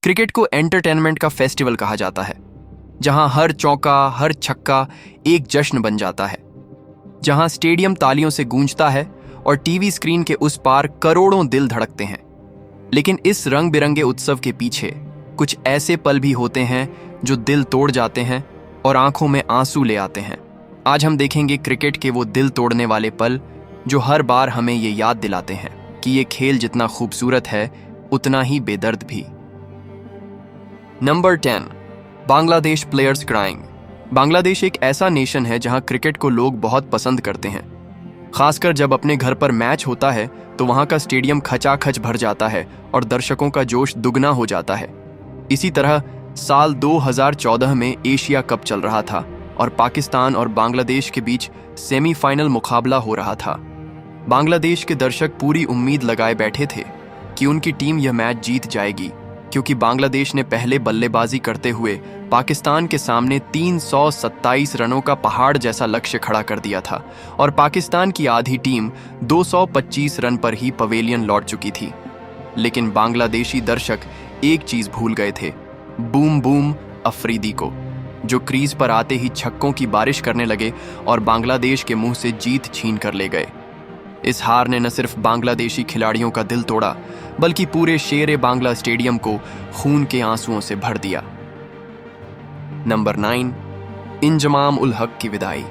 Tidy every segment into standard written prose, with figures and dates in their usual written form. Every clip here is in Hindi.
क्रिकेट को एंटरटेनमेंट का फेस्टिवल कहा जाता है, जहां हर चौका हर छक्का एक जश्न बन जाता है, जहां स्टेडियम तालियों से गूंजता है और टीवी स्क्रीन के उस पार करोड़ों दिल धड़कते हैं। लेकिन इस रंग बिरंगे उत्सव के पीछे कुछ ऐसे पल भी होते हैं जो दिल तोड़ जाते हैं और आंखों में आंसू ले आते हैं। आज हम देखेंगे क्रिकेट के वो दिल तोड़ने वाले पल जो हर बार हमें ये याद दिलाते हैं कि ये खेल जितना खूबसूरत है उतना ही बेदर्द भी। Number 10, Bangladesh players crying. Bangladesh एक ऐसा नेशन है जहां क्रिकेट को लोग बहुत पसंद करते हैं। खासकर जब अपने घर पर मैच होता है तो वहां का स्टेडियम खचाखच भर जाता है और दर्शकों का जोश दुगना हो जाता है। इसी तरह साल 2014 में एशिया कप चल रहा था और पाकिस्तान और बांग्लादेश के बीच सेमीफाइनल मुकाबला हो रहा था। बांग्लादेश के दर्शक पूरी उम्मीद लगाए बैठे थे कि उनकी टीम यह मैच जीत जाएगी, क्योंकि बांग्लादेश ने पहले बल्लेबाजी करते हुए पाकिस्तान के सामने 327 रनों का पहाड़ जैसा लक्ष्य खड़ा कर दिया था और पाकिस्तान की आधी टीम 225 रन पर ही पवेलियन लौट चुकी थी। लेकिन बांग्लादेशी दर्शक एक चीज भूल गए थे, बूम बूम अफरीदी को, जो क्रीज पर आते ही छक्कों की बारिश करने लगे और बांग्लादेश के मुंह से जीत छीन कर ले गए। इस हार ने न सिर्फ बांग्लादेशी खिलाड़ियों का दिल तोड़ा, बल्कि पूरे शेरे बांग्ला स्टेडियम को खून के आंसुओं से भर दिया। नंबर 9, इंजमाम उल हक की विदाई।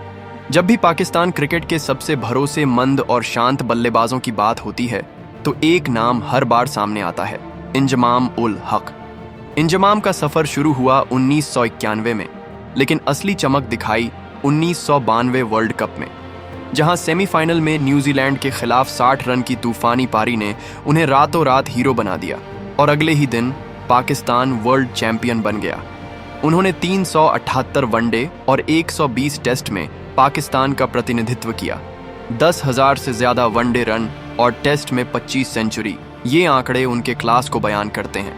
जब भी पाकिस्तान क्रिकेट के सबसे भरोसेमंद और शांत बल्लेबाजों की बात होती है तो एक नाम हर बार सामने आता है, इंजमाम उल हक। इंजमाम का सफर शुरू हुआ 1991 में, लेकिन असली चमक दिखाई 1992 वर्ल्ड कप में, जहां सेमीफाइनल में न्यूजीलैंड के खिलाफ 60 रन की तूफानी पारी ने उन्हें रातों रात हीरो बना दिया और अगले ही दिन पाकिस्तान वर्ल्ड चैंपियन बन गया। उन्होंने 378 वनडे और 120 टेस्ट में पाकिस्तान का प्रतिनिधित्व किया। 10,000 से ज्यादा वनडे रन और टेस्ट में 25 सेंचुरी, ये आंकड़े उनके क्लास को बयान करते हैं।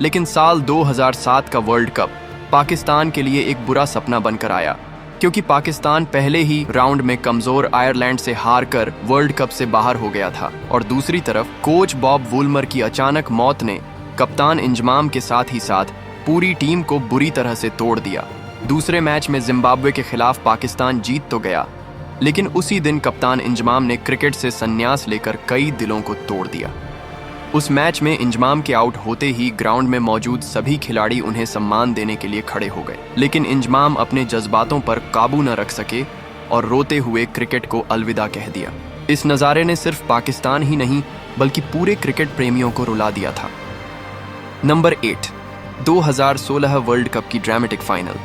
लेकिन साल 2007 का वर्ल्ड कप पाकिस्तान के लिए एक बुरा सपना बनकर आया, क्योंकि पाकिस्तान पहले ही राउंड में कमजोर आयरलैंड से हारकर वर्ल्ड कप से बाहर हो गया था और दूसरी तरफ कोच बॉब वुलमर की अचानक मौत ने कप्तान इंजमाम के साथ ही साथ पूरी टीम को बुरी तरह से तोड़ दिया। दूसरे मैच में जिम्बाब्वे के खिलाफ पाकिस्तान जीत तो गया, लेकिन उसी दिन कप्तान इंजमाम ने क्रिकेट से संन्यास लेकर कई दिलों को तोड़ दिया। उस मैच में इंजमाम के आउट होते ही ग्राउंड में मौजूद सभी खिलाड़ी उन्हें सम्मान देने के लिए खड़े हो गए, लेकिन इंजमाम अपने जज्बातों पर काबू न रख सके और रोते हुए क्रिकेट को अलविदा कह दिया। इस नज़ारे ने सिर्फ पाकिस्तान ही नहीं बल्कि पूरे क्रिकेट प्रेमियों को रुला दिया था। नंबर 8, 2016 वर्ल्ड कप की ड्रामेटिक फाइनल।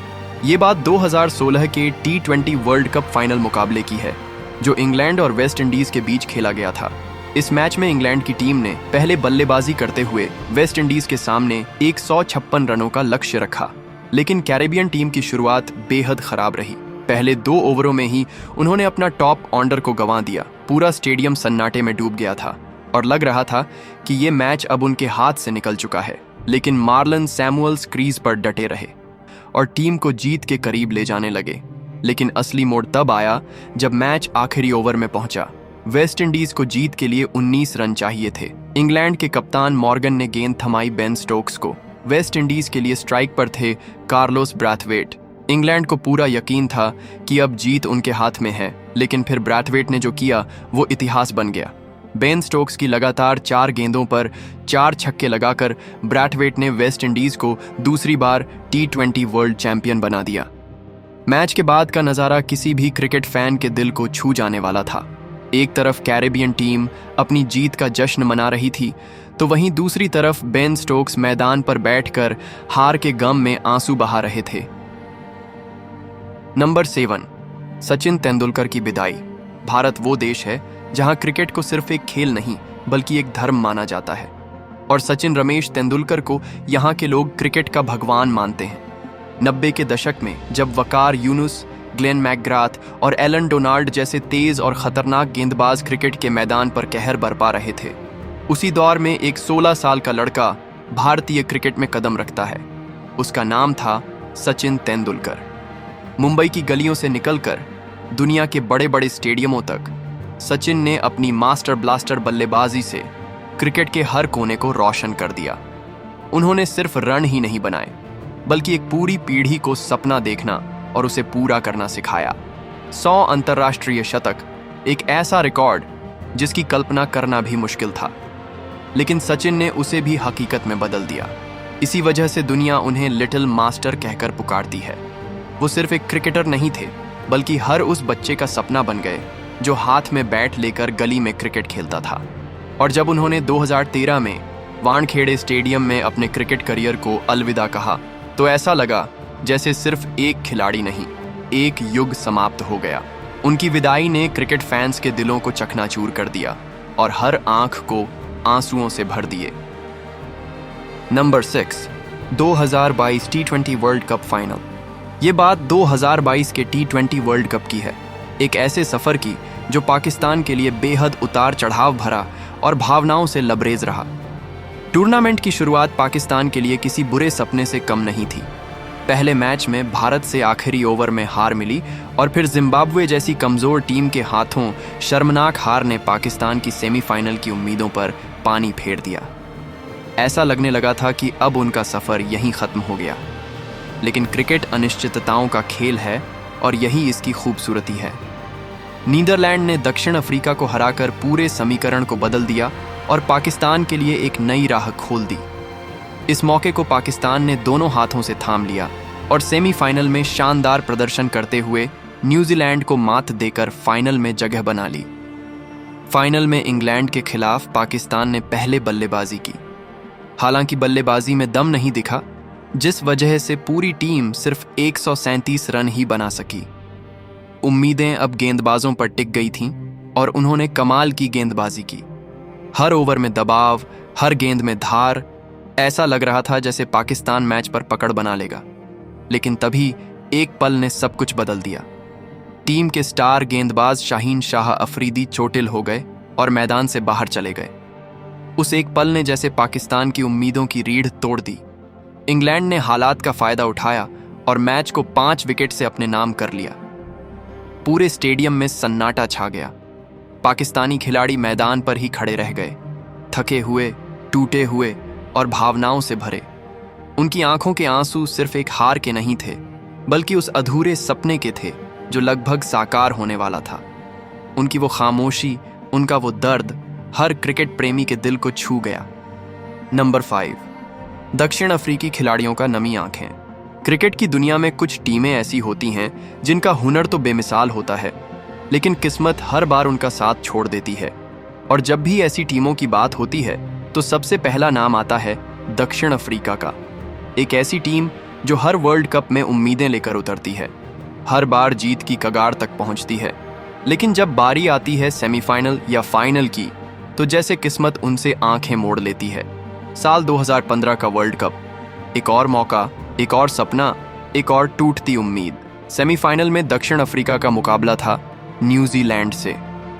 ये बात 2016 के T20 वर्ल्ड कप फाइनल मुकाबले की है, जो इंग्लैंड और वेस्ट इंडीज के बीच खेला गया था। इस मैच में इंग्लैंड की टीम ने पहले बल्लेबाजी करते हुए वेस्ट इंडीज के सामने 156 रनों का लक्ष्य रखा, लेकिन कैरेबियन टीम की शुरुआत बेहद खराब रही। पहले 2 ओवरों में ही उन्होंने अपना टॉप ऑर्डर को गंवा दिया। पूरा स्टेडियम सन्नाटे में डूब गया था और लग रहा था कि ये मैच अब उनके हाथ से निकल चुका है, लेकिन मार्लन सैमुअल्स क्रीज पर डटे रहे और टीम को जीत के करीब ले जाने लगे। लेकिन असली मोड़ तब आया जब मैच आखिरी ओवर में पहुंचा। वेस्ट इंडीज को जीत के लिए 19 रन चाहिए थे। इंग्लैंड के कप्तान मॉर्गन ने गेंद थमाई बेन स्टोक्स को। वेस्ट इंडीज के लिए स्ट्राइक पर थे कार्लोस ब्रैथवेट। इंग्लैंड को पूरा यकीन था कि अब जीत उनके हाथ में है, लेकिन फिर ब्रैथवेट ने जो किया वो इतिहास बन गया। बेन स्टोक्स की लगातार 4 गेंदों पर 4 छक्के लगाकर ब्रैथवेट ने वेस्ट इंडीज को दूसरी बार T20 वर्ल्ड चैंपियन बना दिया। मैच के बाद का नज़ारा किसी भी क्रिकेट फैन के दिल को छू जाने वाला था। एक तरफ कैरेबियन टीम अपनी जीत का जश्न मना रही थी, तो वहीं दूसरी तरफ बेन स्टोक्स मैदान पर बैठकर हार के गम में आंसू बहा रहे थे। नंबर 7, सचिन तेंदुलकर की विदाई। भारत वो देश है जहां क्रिकेट को सिर्फ एक खेल नहीं बल्कि एक धर्म माना जाता है, और सचिन रमेश तेंदुलकर को यहाँ के लोग क्रिकेट का भगवान मानते हैं। 90 के दशक में जब वकार यूनुस, ग्लेन मैकग्राथ और एलन डोनाल्ड जैसे तेज और खतरनाक गेंदबाज क्रिकेट के मैदान पर कहर बरपा रहे थे, उसी दौर में एक 16 साल का लड़का भारतीय क्रिकेट में कदम रखता है। उसका नाम था सचिन तेंदुलकर। मुंबई की गलियों से निकलकर दुनिया के बड़े बड़े स्टेडियमों तक सचिन ने अपनी मास्टर ब्लास्टर बल्लेबाजी से क्रिकेट के हर कोने को रोशन कर दिया। उन्होंने सिर्फ रन ही नहीं बनाए, बल्कि एक पूरी पीढ़ी को सपना देखना और उसे पूरा करना सिखाया। 100 अंतर्राष्ट्रीय शतक, एक ऐसा रिकॉर्ड जिसकी कल्पना करना भी मुश्किल था, लेकिन सचिन ने उसे भी हकीकत में बदल दिया। इसी वजह से दुनिया उन्हें लिटिल मास्टर कहकर पुकारती है। वो सिर्फ एक क्रिकेटर नहीं थे, बल्कि हर उस बच्चे का सपना बन गए जो हाथ में बैट लेकर गली में क्रिकेट खेलता था। और जब उन्होंने 2013 में वानखेड़े स्टेडियम में अपने क्रिकेट करियर को अलविदा कहा, तो ऐसा लगा जैसे सिर्फ एक खिलाड़ी नहीं, एक युग समाप्त हो गया। उनकी विदाई ने क्रिकेट फैंस के दिलों को चकनाचूर कर दिया और हर आंख को आंसुओं से भर दिए। Number 6, 2022 T20 world cup final. ये बात 2022 के T20 वर्ल्ड कप की है, एक ऐसे सफर की जो पाकिस्तान के लिए बेहद उतार चढ़ाव भरा और भावनाओं से लबरेज रहा। टूर्नामेंट की शुरुआत पाकिस्तान के लिए किसी बुरे सपने से कम नहीं थी। पहले मैच में भारत से आखिरी ओवर में हार मिली और फिर जिम्बाब्वे जैसी कमजोर टीम के हाथों शर्मनाक हार ने पाकिस्तान की सेमीफाइनल की उम्मीदों पर पानी फेर दिया। ऐसा लगने लगा था कि अब उनका सफर यहीं खत्म हो गया। लेकिन क्रिकेट अनिश्चितताओं का खेल है और यही इसकी खूबसूरती है। नीदरलैंड ने दक्षिण अफ्रीका को हराकर पूरे समीकरण को बदल दिया और पाकिस्तान के लिए एक नई राह खोल दी। इस मौके को पाकिस्तान ने दोनों हाथों से थाम लिया और सेमीफाइनल में शानदार प्रदर्शन करते हुए न्यूजीलैंड को मात देकर फाइनल में जगह बना ली। फाइनल में इंग्लैंड के खिलाफ पाकिस्तान ने पहले बल्लेबाजी की। हालांकि बल्लेबाजी में दम नहीं दिखा, जिस वजह से पूरी टीम सिर्फ 137 रन ही बना सकी। उम्मीदें अब गेंदबाजों पर टिक गई थीं और उन्होंने कमाल की गेंदबाजी की। हर ओवर में दबाव, हर गेंद में धार। ऐसा लग रहा था जैसे पाकिस्तान मैच पर पकड़ बना लेगा। लेकिन तभी एक पल ने सब कुछ बदल दिया। टीम के स्टार गेंदबाज शाहीन शाह अफरीदी चोटिल हो गए और मैदान से बाहर चले गए। उस एक पल ने जैसे पाकिस्तान की उम्मीदों की रीढ़ तोड़ दी। इंग्लैंड ने हालात का फायदा उठाया और मैच को 5 विकेट से अपने नाम कर लिया। पूरे स्टेडियम में सन्नाटा छा गया। पाकिस्तानी खिलाड़ी मैदान पर ही खड़े रह गए, थके हुए, टूटे हुए और भावनाओं से भरे। उनकी आंखों के आंसू सिर्फ एक हार के नहीं थे, बल्कि उस अधूरे सपने के थे जो लगभग साकार होने वाला था। उनकी वो खामोशी, उनका वो दर्द हर क्रिकेट प्रेमी के दिल को छू गया। नंबर 5, दक्षिण अफ्रीकी खिलाड़ियों का नमी आंखें। क्रिकेट की दुनिया में कुछ टीमें ऐसी होती हैं जिनका हुनर तो बेमिसाल होता है, लेकिन किस्मत हर बार उनका साथ छोड़ देती है। और जब भी ऐसी टीमों की बात होती है तो सबसे पहला नाम आता है दक्षिण अफ्रीका का। एक ऐसी टीम जो हर वर्ल्ड कप में उम्मीदें लेकर उतरती है, हर बार जीत की कगार तक पहुंचती है, लेकिन जब बारी आती है सेमीफाइनल या फाइनल की तो जैसे किस्मत उनसे आंखें मोड़ लेती है। साल 2015 का वर्ल्ड कप, एक और मौका, एक और सपना, एक और टूटती उम्मीद। सेमीफाइनल में दक्षिण अफ्रीका का मुकाबला था न्यूजीलैंड से।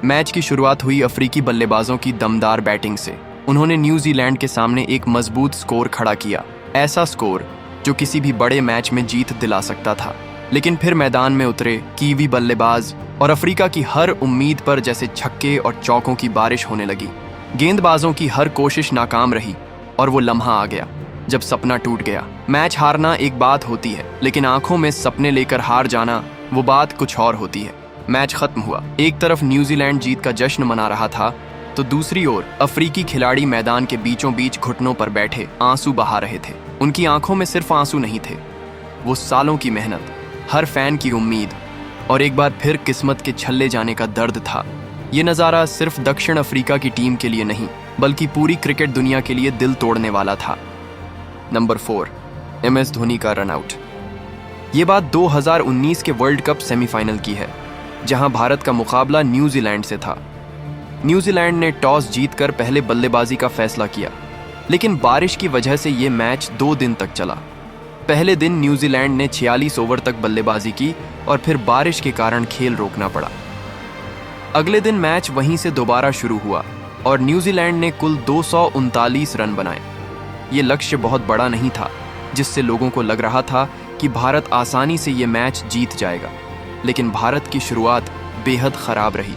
मैच की शुरुआत हुई अफ्रीकी बल्लेबाजों की दमदार बैटिंग से। उन्होंने न्यूजीलैंड के सामने एक मजबूत स्कोर खड़ा किया, ऐसा स्कोर जो किसी भी बड़े मैच में जीत दिला सकता था। लेकिन फिर मैदान में उतरे कीवी बल्लेबाज और अफ्रीका की हर उम्मीद पर जैसे छक्के और चौकों की बारिश होने लगी। गेंदबाजों की हर कोशिश नाकाम रही और वो लम्हा आ गया जब सपना टूट गया। मैच हारना एक बात होती है, लेकिन आंखों में सपने लेकर हार जाना वो बात कुछ और होती है। मैच खत्म हुआ। एक तरफ न्यूजीलैंड जीत का जश्न मना रहा था, तो दूसरी ओर अफ्रीकी खिलाड़ी मैदान के बीचों बीच घुटनों पर बैठे आंसू बहा रहे थे। उनकी आंखों में सिर्फ आंसू नहीं थे, वो सालों की मेहनत, हर फैन की उम्मीद और एक बार फिर किस्मत के छल्ले जाने का दर्द था। ये नज़ारा सिर्फ दक्षिण अफ्रीका की टीम के लिए नहीं, बल्कि पूरी क्रिकेट दुनिया के लिए दिल तोड़ने वाला था। नंबर 4, MS धोनी का रनआउट। ये बात 2019 के वर्ल्ड कप सेमीफाइनल की है, जहां भारत का मुकाबला न्यूजीलैंड से था। न्यूजीलैंड ने टॉस जीतकर पहले बल्लेबाजी का फैसला किया, लेकिन बारिश की वजह से ये मैच 2 दिन तक चला। पहले दिन न्यूजीलैंड ने 46 ओवर तक बल्लेबाजी की और फिर बारिश के कारण खेल रोकना पड़ा। अगले दिन मैच वहीं से दोबारा शुरू हुआ और न्यूजीलैंड ने कुल 239 रन बनाए। ये लक्ष्य बहुत बड़ा नहीं था, जिससे लोगों को लग रहा था कि भारत आसानी से ये मैच जीत जाएगा। लेकिन भारत की शुरुआत बेहद खराब रही।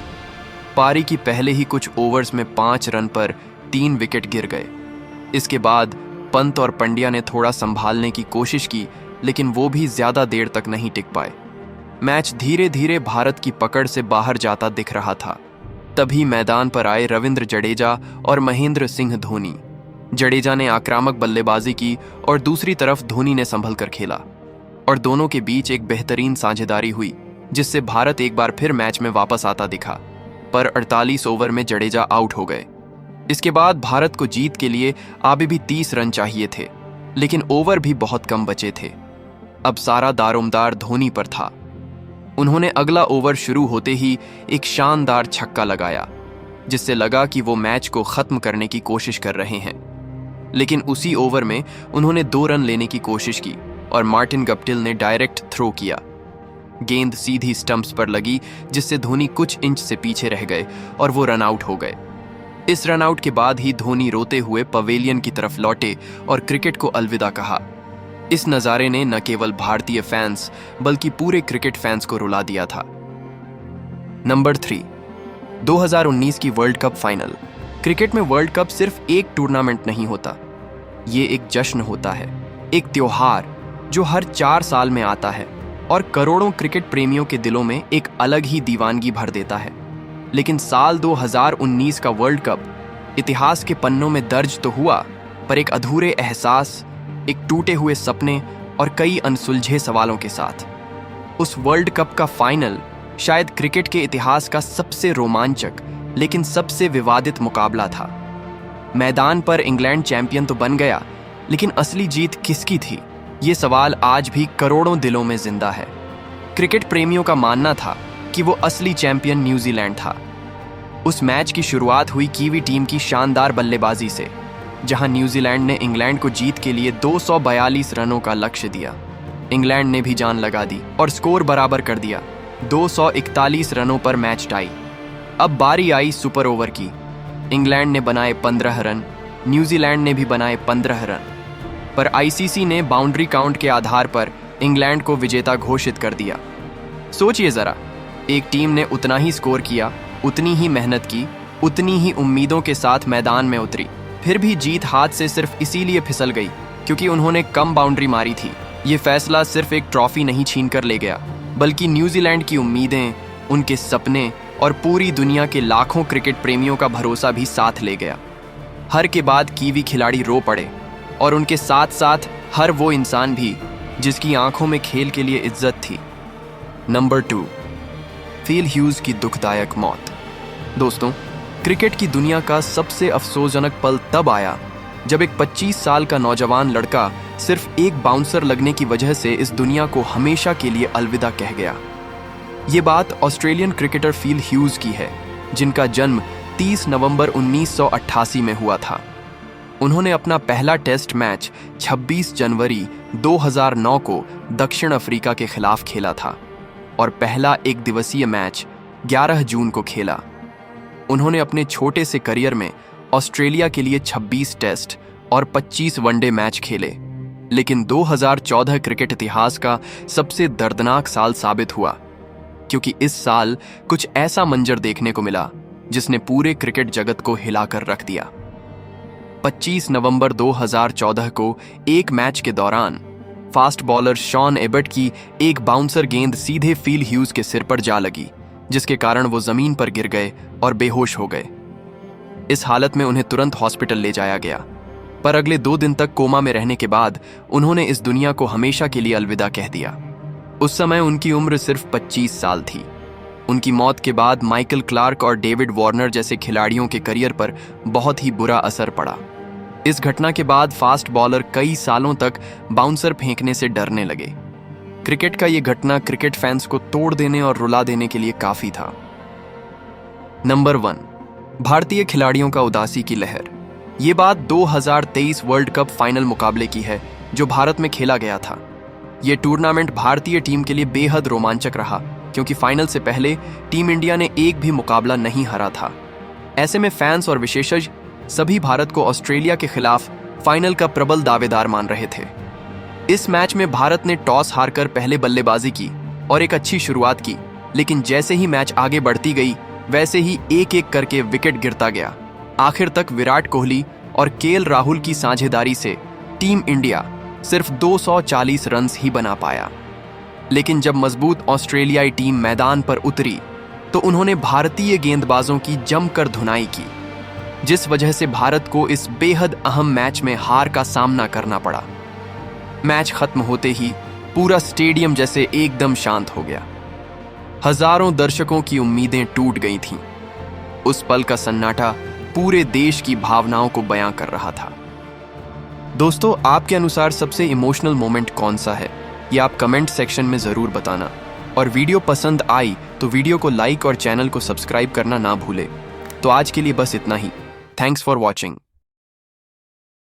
पारी की पहले ही कुछ ओवर्स में 5 रन पर 3 विकेट गिर गए। इसके बाद पंत और पंड्या ने थोड़ा संभालने की कोशिश की, लेकिन वो भी ज्यादा देर तक नहीं टिक पाए। मैच धीरे धीरे भारत की पकड़ से बाहर जाता दिख रहा था। तभी मैदान पर आए रविंद्र जडेजा और महेंद्र सिंह धोनी। जडेजा ने आक्रामक बल्लेबाजी की और दूसरी तरफ धोनी ने संभल कर खेला, और दोनों के बीच एक बेहतरीन साझेदारी हुई, जिससे भारत एक बार फिर मैच में वापस आता दिखा। पर 48 ओवर में जडेजा आउट हो गए। इसके बाद भारत को जीत के लिए अभी भी 30 रन चाहिए थे, लेकिन ओवर भी बहुत कम बचे थे। अब सारा दारोमदार धोनी पर था। उन्होंने अगला ओवर शुरू होते ही एक शानदार छक्का लगाया, जिससे लगा कि वो मैच को खत्म करने की कोशिश कर रहे हैं। लेकिन उसी ओवर में उन्होंने 2 रन लेने की कोशिश की और मार्टिन गप्टिल ने डायरेक्ट थ्रो किया। गेंद सीधी स्टंप्स पर लगी, जिससे धोनी कुछ इंच से पीछे रह गए और वो रन आउट हो गए। इस रन आउट के बाद ही धोनी रोते हुए पवेलियन की तरफ लौटे और क्रिकेट को अलविदा कहा। इस नज़ारे ने न केवल भारतीय फैंस बल्कि पूरे क्रिकेट फैंस को रुला दिया था। नंबर 3, 2019 की वर्ल्ड कप फाइनल। क्रिकेट में वर्ल्ड कप सिर्फ एक टूर्नामेंट नहीं होता, ये एक जश्न होता है, एक त्योहार जो हर 4 साल में आता है और करोड़ों क्रिकेट प्रेमियों के दिलों में एक अलग ही दीवानगी भर देता है। लेकिन साल 2019 का वर्ल्ड कप इतिहास के पन्नों में दर्ज तो हुआ, पर एक अधूरे एहसास, एक टूटे हुए सपने और कई अनसुलझे सवालों के साथ। उस वर्ल्ड कप का फाइनल शायद क्रिकेट के इतिहास का सबसे रोमांचक लेकिन सबसे विवादित मुकाबला था। मैदान पर इंग्लैंड चैंपियन तो बन गया, लेकिन असली जीत किसकी थी, ये सवाल आज भी करोड़ों दिलों में जिंदा है। क्रिकेट प्रेमियों का मानना था कि वो असली चैंपियन न्यूजीलैंड था। उस मैच की शुरुआत हुई कीवी टीम की शानदार बल्लेबाजी से, जहां न्यूजीलैंड ने इंग्लैंड को जीत के लिए 242 रनों का लक्ष्य दिया। इंग्लैंड ने भी जान लगा दी और स्कोर बराबर कर दिया। 241 रनों पर मैच टाई। अब बारी आई सुपर ओवर की। इंग्लैंड ने बनाए 15 रन, न्यूजीलैंड ने भी बनाए 15 रन, पर आईसीसी ने बाउंड्री काउंट के आधार पर इंग्लैंड को विजेता घोषित कर दिया। सोचिए जरा, एक टीम ने उतना ही स्कोर किया, उतनी ही मेहनत की, उतनी ही उम्मीदों के साथ मैदान में उतरी, फिर भी जीत हाथ से सिर्फ इसीलिए फिसल गई क्योंकि उन्होंने कम बाउंड्री मारी थी। ये फैसला सिर्फ एक ट्रॉफी नहीं छीन कर ले गया, बल्कि न्यूजीलैंड की उम्मीदें, उनके सपने और पूरी दुनिया के लाखों क्रिकेट प्रेमियों का भरोसा भी साथ ले गया। हर के बाद कीवी खिलाड़ी रो पड़े, और उनके साथ साथ हर वो इंसान भी जिसकी आंखों में खेल के लिए इज्जत थी। नंबर 2, फिल ह्यूज की दुखदायक मौत। दोस्तों, क्रिकेट की दुनिया का सबसे अफसोसजनक पल तब आया जब एक 25 साल का नौजवान लड़का सिर्फ एक बाउंसर लगने की वजह से इस दुनिया को हमेशा के लिए अलविदा कह गया। ये बात ऑस्ट्रेलियन क्रिकेटर फिल ह्यूज की है, जिनका जन्म 30 नवंबर 1988 में हुआ था। उन्होंने अपना पहला टेस्ट मैच 26 जनवरी 2009 को दक्षिण अफ्रीका के खिलाफ खेला था और पहला एक दिवसीय मैच 11 जून को खेला। उन्होंने अपने छोटे से करियर में ऑस्ट्रेलिया के लिए 26 टेस्ट और 25 वनडे मैच खेले, लेकिन 2014 क्रिकेट इतिहास का सबसे दर्दनाक साल साबित हुआ, क्योंकि इस साल कुछ ऐसा मंजर देखने को मिला जिसने पूरे क्रिकेट जगत को हिलाकर रख दिया। 25 नवंबर 2014 को एक मैच के दौरान फास्ट बॉलर शॉन एबर्ट की एक बाउंसर गेंद सीधे फिल ह्यूज के सिर पर जा लगी, जिसके कारण वो जमीन पर गिर गए और बेहोश हो गए। इस हालत में उन्हें तुरंत हॉस्पिटल ले जाया गया, पर अगले 2 दिन तक कोमा में रहने के बाद उन्होंने इस दुनिया को हमेशा के लिए अलविदा कह दिया। उस समय उनकी उम्र सिर्फ 25 साल थी। उनकी मौत के बाद माइकल क्लार्क और डेविड वार्नर जैसे खिलाड़ियों के करियर पर बहुत ही बुरा असर पड़ा। इस घटना के बाद फास्ट बॉलर कई सालों तक बाउंसर फेंकने से डरने लगे। क्रिकेट का यह घटना क्रिकेट फैंस को तोड़ देने और रुला देने के लिए काफी था। नंबर 1, भारतीय खिलाड़ियों का उदासी की लहर। ये बात 2023 वर्ल्ड कप फाइनल मुकाबले की है, जो भारत में खेला गया था। ये टूर्नामेंट भारतीय टीम के लिए बेहद रोमांचक रहा, क्योंकि फाइनल से पहले टीम इंडिया ने एक भी मुकाबला नहीं हारा था। ऐसे में फैंस और विशेषज्ञ सभी भारत को ऑस्ट्रेलिया के खिलाफ फाइनल का प्रबल दावेदार मान रहे थे। इस मैच में भारत ने टॉस हारकर पहले बल्लेबाजी की और एक अच्छी शुरुआत की, लेकिन जैसे ही मैच आगे बढ़ती गई, वैसे ही एक एक करके विकेट गिरता गया। आखिर तक विराट कोहली और केएल राहुल की साझेदारी से टीम इंडिया सिर्फ 240 रन्स ही बना पाया। लेकिन जब मजबूत ऑस्ट्रेलियाई टीम मैदान पर उतरी तो उन्होंने भारतीय गेंदबाजों की जमकर धुनाई की, जिस वजह से भारत को इस बेहद अहम मैच में हार का सामना करना पड़ा। मैच खत्म होते ही पूरा स्टेडियम जैसे एकदम शांत हो गया। हजारों दर्शकों की उम्मीदें टूट गई थीं। उस पल का सन्नाटा पूरे देश की भावनाओं को बयां कर रहा था। दोस्तों, आपके अनुसार सबसे इमोशनल मोमेंट कौन सा है, ये आप कमेंट सेक्शन में जरूर बताना। और वीडियो पसंद आई तो वीडियो को लाइक और चैनल को सब्सक्राइब करना ना भूले। तो आज के लिए बस इतना ही। Thanks for watching.